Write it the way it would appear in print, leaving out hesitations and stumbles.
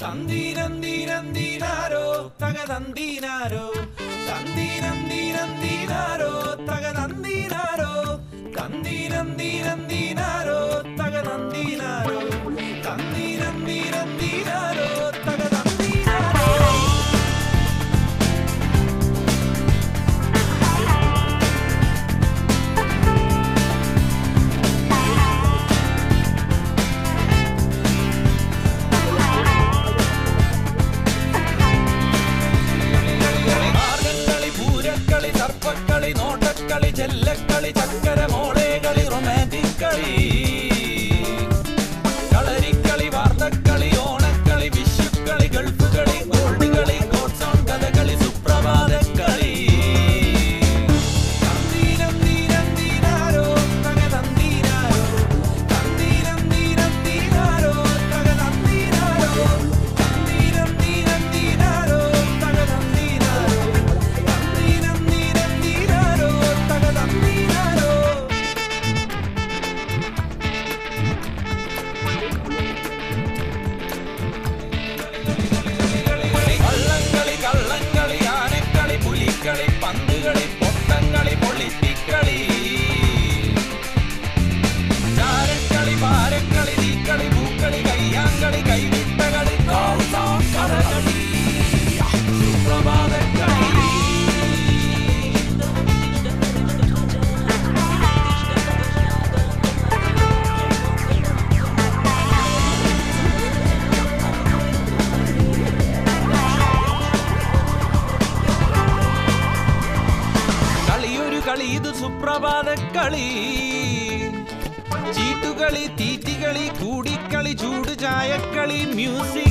തന്തീരന്തീരന്തീനാരോ തകതന്തീനാരോ തന്തീരന്തീരന്തീനാരോ തകതന്തീനാരോ തന്തീരന്തീരന്തീനാരോ തകതന്തീനാരോ തന്തീരന്തീരന്തീനാരോ തകതന്തീനാരോ. കളി സർപ്പക്കളി നോട്ടക്കളി ചെല്ലക്കളി ചക്കര മോളേകളി റൊമാൻറ്റിക് കളി കളരിക്കളി വാർത്തക്കളി ഓണക്കളി വിഷുക്കളി ഗൾഫ് കളി ഗോൾഡ് കളി കോട്ട്സോൺ കഥകളി സുപ്രഭാതക്കളി. തന്തീരന്തീരന്തീനാരോ തകതന്തീനാരോ തന്തീരന്തീരന്തീനാരോ തകതന്തീനാരോ തന്തീരന്തീരന്തീനാരോ തകതന്തീനാരോ. വള്ളംകളി കള്ളംകളി ആനക്കളി പുലിക്കളി പന്തുകളി പൊട്ടങ്ങളി പൊളിറ്റിക്കളി ചാരക്കളി പാരക്കളി തീക്കളി പൂക്കളി കയ്യാങ്കളി കൈവിട്ടകളി കഥകളി സുപ്രഭാതക്കളി. കളി ഇത് സുപ്രഭാതക്കളി ചീട്ടുകളി തീറ്റികളി കൂടിക്കളി ചൂട് ചായക്കളി മ്യൂസിക്